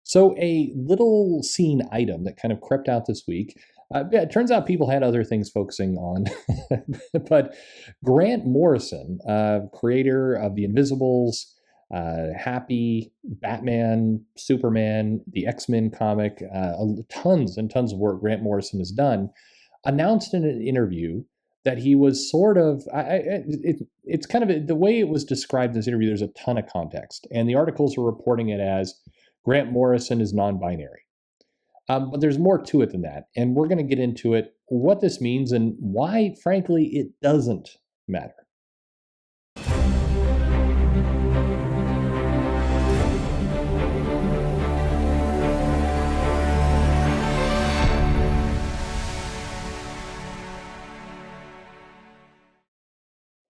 So, a little scene item that kind of crept out this week. Yeah, it turns out people had other things focusing on. But Grant Morrison, creator of The Invisibles, Happy, Batman, Superman, the X-Men comic, tons and tons of work Grant Morrison has done, announced in an interview that he was sort of it's kind of the way it was described in this interview. There's a ton of context, and the articles are reporting it as Grant Morrison is non-binary. But there's more to it than that, and we're going to get into it, what this means, and why, frankly, it doesn't matter.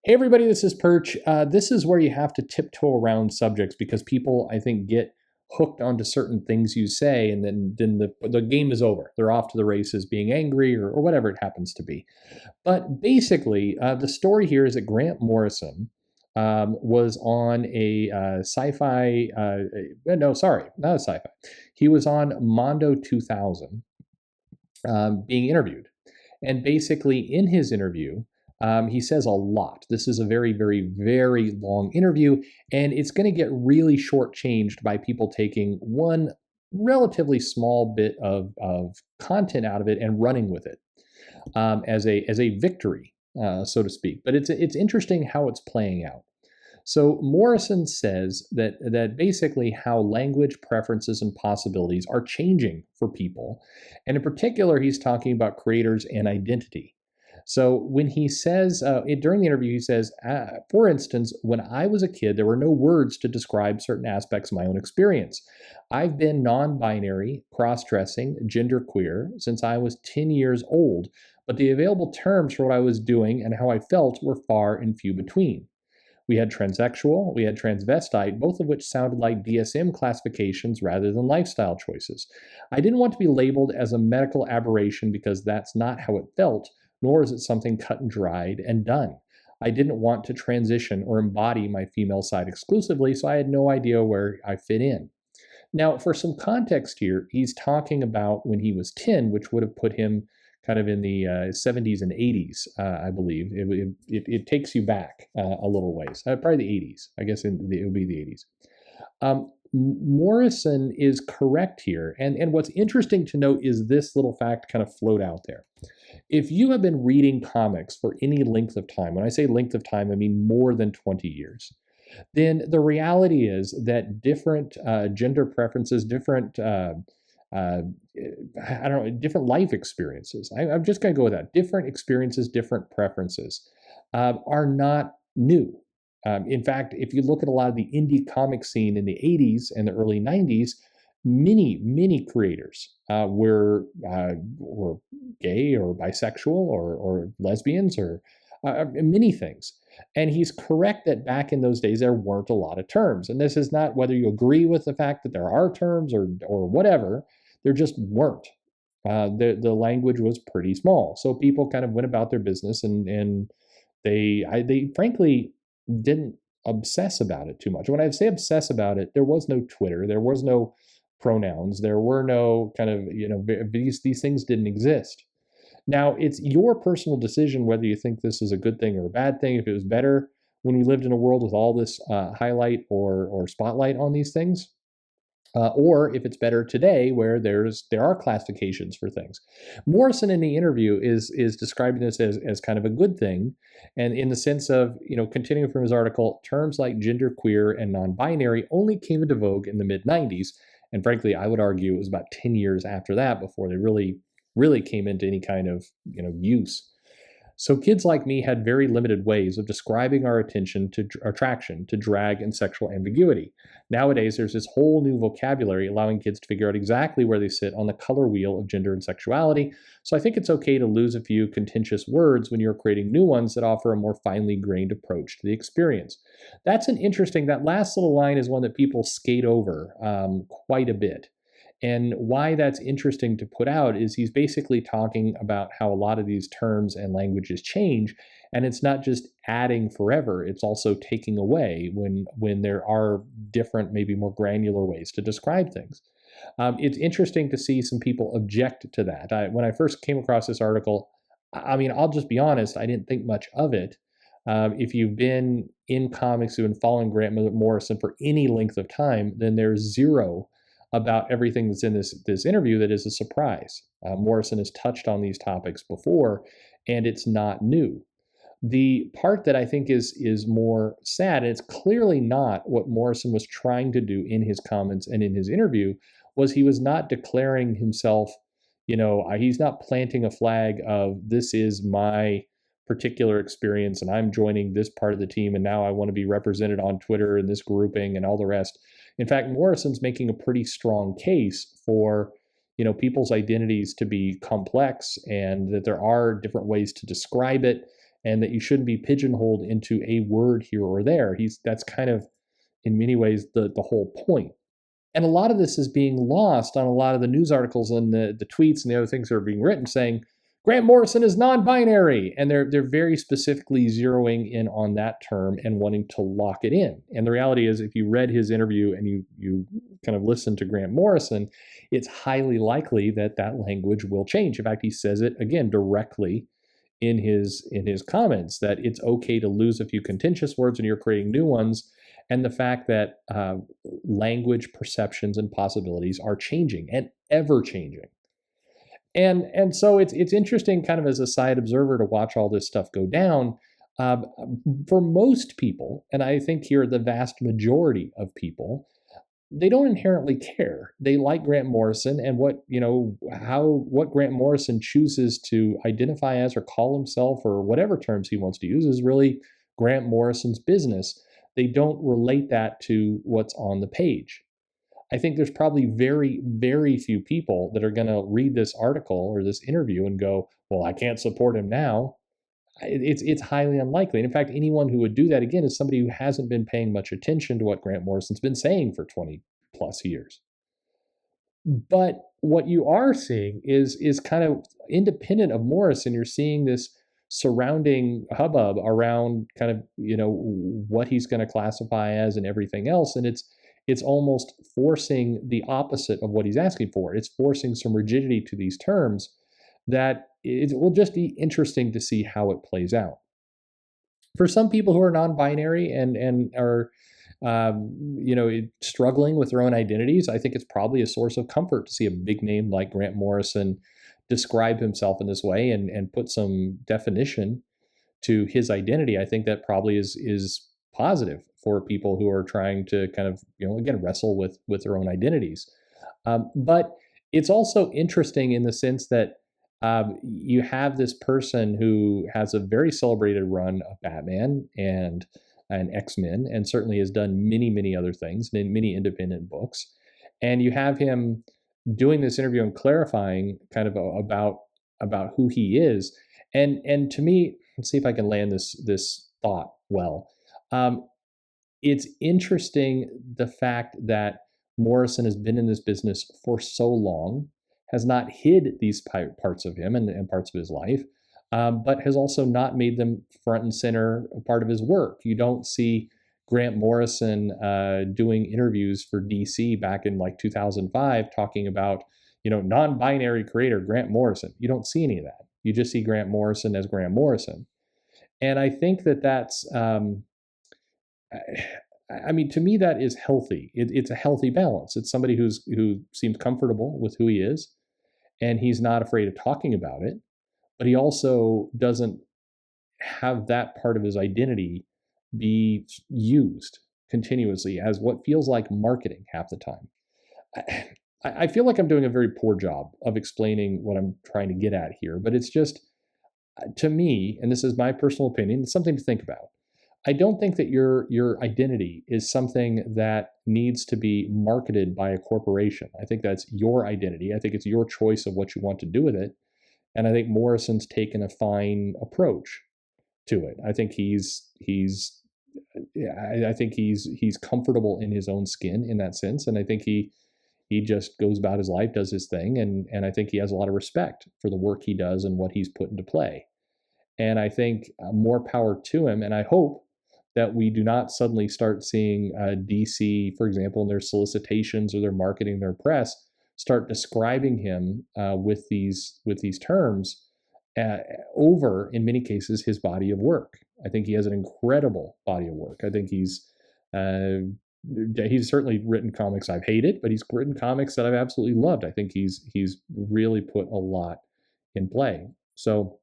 Hey, everybody, this is Perch. This is where you have to tiptoe around subjects because people, I think, get hooked onto certain things you say, and then the game is over. They're off to the races being angry or whatever it happens to be. But basically, the story here is that Grant Morrison was on a sci-fi, no, sorry, not a sci-fi. He was on Mondo 2000 being interviewed. And basically, in his interview, he says a lot. This is a very, very, very long interview, and it's going to get really shortchanged by people taking one relatively small bit of content out of it and running with it as a victory, so to speak. But it's interesting how it's playing out. So Morrison says that basically how language preferences and possibilities are changing for people, and in particular, he's talking about creators and identity. So when he says, during the interview, he says, for instance, when I was a kid, there were no words to describe certain aspects of my own experience. I've been non-binary, cross-dressing, genderqueer since I was 10 years old, but the available terms for what I was doing and how I felt were far and few between. We had transsexual, we had transvestite, both of which sounded like DSM classifications rather than lifestyle choices. I didn't want to be labeled as a medical aberration because that's not how it felt, nor is it something cut and dried and done. I didn't want to transition or embody my female side exclusively, so I had no idea where I fit in. Now, for some context here, he's talking about when he was 10, which would have put him kind of in the 70s and 80s, I believe. It takes you back a little ways, probably the 80s. I guess it would be the 80s. Morrison is correct here. And what's interesting to note is this little fact kind of float out there. If you have been reading comics for any length of time, when I say length of time, I mean more than 20 years, then the reality is that different gender preferences, different I don't know, different life experiences. I'm just going to go with that. Different experiences, different preferences are not new. In fact, if you look at a lot of the indie comic scene in the 80s and the early 90s, many creators were gay or bisexual or lesbians or many things. And he's correct that back in those days, there weren't a lot of terms. And this is not whether you agree with the fact that there are terms or whatever. There just weren't. The language was pretty small, so people kind of went about their business, and they frankly didn't obsess about it too much. When I say obsess about it, there was no Twitter, there was no pronouns, there were no kind of these things didn't exist. Now it's your personal decision whether you think this is a good thing or a bad thing. If it was better when we lived in a world with all this highlight or spotlight on these things, or if it's better today where there are classifications for things. Morrison in the interview is describing this as kind of a good thing, and in the sense of, continuing from his article, terms like genderqueer and non-binary only came into vogue in the mid-90s, and frankly, I would argue it was about 10 years after that before they really came into any kind of use. So kids like me had very limited ways of describing our attention to attraction, to drag, and sexual ambiguity. Nowadays, there's this whole new vocabulary allowing kids to figure out exactly where they sit on the color wheel of gender and sexuality. So I think it's okay to lose a few contentious words when you're creating new ones that offer a more finely grained approach to the experience. That last little line is one that people skate over quite a bit. And why that's interesting to put out is he's basically talking about how a lot of these terms and languages change, and it's not just adding forever, it's also taking away when there are different, maybe more granular ways to describe things. It's interesting to see some people object to that. When I first came across this article, I mean, I'll just be honest, I didn't think much of it. If you've been in comics, you've been following Grant Morrison for any length of time, then there's zero about everything that's in this interview that is a surprise. Morrison has touched on these topics before, and it's not new. The part that I think is more sad, and it's clearly not what Morrison was trying to do in his comments and in his interview, was he was not declaring himself, he's not planting a flag of this is my particular experience and I'm joining this part of the team and now I want to be represented on Twitter in this grouping and all the rest. In fact, Morrison's making a pretty strong case for people's identities to be complex and that there are different ways to describe it and that you shouldn't be pigeonholed into a word here or there. That's kind of in many ways the whole point. And a lot of this is being lost on a lot of the news articles and the tweets and the other things that are being written saying Grant Morrison is non-binary, and they're very specifically zeroing in on that term and wanting to lock it in. And the reality is, if you read his interview and you kind of listen to Grant Morrison, it's highly likely that that language will change. In fact, he says it again directly in his comments that it's okay to lose a few contentious words and you're creating new ones, and the fact that language perceptions and possibilities are changing and ever changing. And so it's interesting kind of as a side observer to watch all this stuff go down. For most people, and I think here the vast majority of people, they don't inherently care. They like Grant Morrison and what Grant Morrison chooses to identify as or call himself or whatever terms he wants to use is really Grant Morrison's business. They don't relate that to what's on the page. I think there's probably very, very few people that are going to read this article or this interview and go, well, I can't support him now. It's highly unlikely. And in fact, anyone who would do that again is somebody who hasn't been paying much attention to what Grant Morrison's been saying for 20 plus years. But what you are seeing is kind of independent of Morrison. You're seeing this surrounding hubbub around kind of what he's going to classify as and everything else, and it's almost forcing the opposite of what he's asking for. It's forcing some rigidity to these terms that it will just be interesting to see how it plays out. For some people who are non-binary and are struggling with their own identities, I think it's probably a source of comfort to see a big name like Grant Morrison describe himself in this way and put some definition to his identity. I think that probably is positive for people who are trying to kind of, again, wrestle with their own identities. But it's also interesting in the sense that you have this person who has a very celebrated run of Batman and X-Men, and certainly has done many, many other things in many independent books. And you have him doing this interview and clarifying kind of about who he is. And to me, let's see if I can land this thought well. It's interesting the fact that Morrison has been in this business for so long, has not hid these parts of him and parts of his life, but has also not made them front and center a part of his work. You don't see Grant Morrison doing interviews for DC back in like 2005 talking about, non-binary creator Grant Morrison. You don't see any of that. You just see Grant Morrison as Grant Morrison. And I think that's, to me, that is healthy. It's a healthy balance. It's somebody who seems comfortable with who he is, and he's not afraid of talking about it, but he also doesn't have that part of his identity be used continuously as what feels like marketing half the time. I feel like I'm doing a very poor job of explaining what I'm trying to get at here, but it's just, to me, and this is my personal opinion, it's something to think about. I don't think that your identity is something that needs to be marketed by a corporation. I think that's your identity. I think it's your choice of what you want to do with it. And I think Morrison's taken a fine approach to it. I think he's comfortable in his own skin in that sense. And I think he just goes about his life, does his thing. And I think he has a lot of respect for the work he does and what he's put into play. And I think more power to him. And I hope that we do not suddenly start seeing DC, for example, in their solicitations or their marketing, their press, start describing him with these terms uh, over, in many cases, his body of work. I think he has an incredible body of work. I think uh, he's certainly written comics I've hated, but he's written comics that I've absolutely loved. I think he's really put a lot in play. So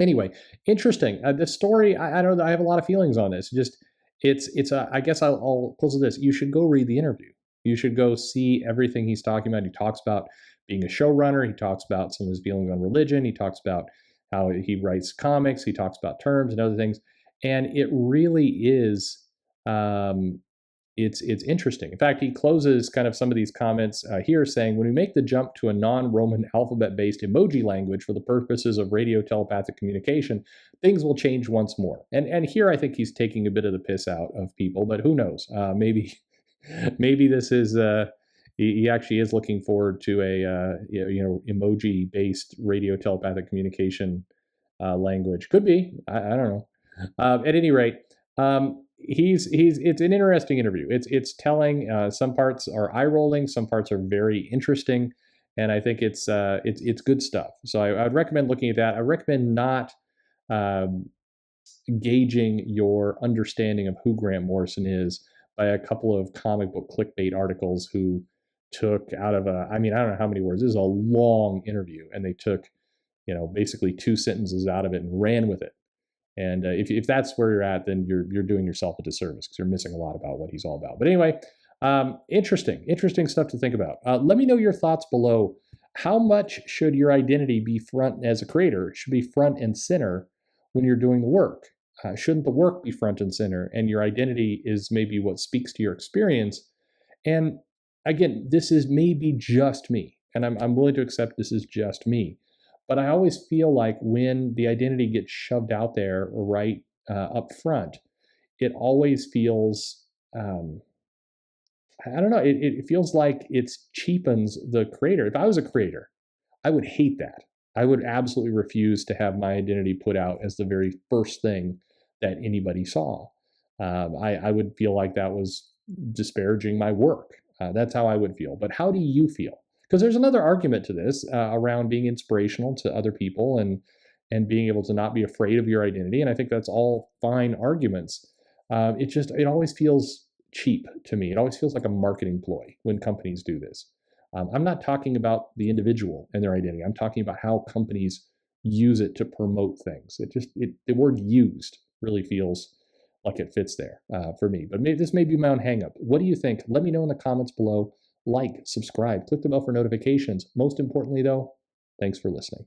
anyway, interesting. This story, I don't know. I have a lot of feelings on this. Just it's a. I guess I'll close with this. You should go read the interview. You should go see everything he's talking about. He talks about being a showrunner. He talks about some of his feelings on religion. He talks about how he writes comics. He talks about terms and other things. And it really is. It's interesting. In fact, he closes kind of some of these comments here saying, when we make the jump to a non-Roman alphabet-based emoji language for the purposes of radio telepathic communication, things will change once more. And here I think he's taking a bit of the piss out of people, but who knows? Maybe this is he actually is looking forward to a emoji-based radio telepathic communication language. Could be. I don't know. At any rate, he's it's an interesting interview. It's telling. Some parts are eye rolling, some parts are very interesting, and I think it's good stuff. So I'd recommend looking at that. I recommend not um, gauging your understanding of who Grant Morrison is by a couple of comic book clickbait articles who took out of I mean, I don't know how many words. This is a long interview, and they took basically two sentences out of it and ran with it. And if that's where you're at, then you're doing yourself a disservice because you're missing a lot about what he's all about. But anyway, interesting stuff to think about. Let me know your thoughts below. How much should your identity be front as a creator? It should be front and center when you're doing the work. Shouldn't the work be front and center? And your identity is maybe what speaks to your experience. And again, this is maybe just me, and I'm willing to accept this is just me. But I always feel like when the identity gets shoved out there right up front, it always feels, I don't know, it feels like it cheapens the creator. If I was a creator, I would hate that. I would absolutely refuse to have my identity put out as the very first thing that anybody saw. I would feel like that was disparaging my work. That's how I would feel. But how do you feel? Because there's another argument to this around being inspirational to other people and being able to not be afraid of your identity. And I think that's all fine arguments. It always feels cheap to me. It always feels like a marketing ploy when companies do this. I'm not talking about the individual and their identity. I'm talking about how companies use it to promote things. The word used really feels like it fits there for me. But this may be my own hang up. What do you think? Let me know in the comments below. Like, subscribe, click the bell for notifications. Most importantly, though, thanks for listening.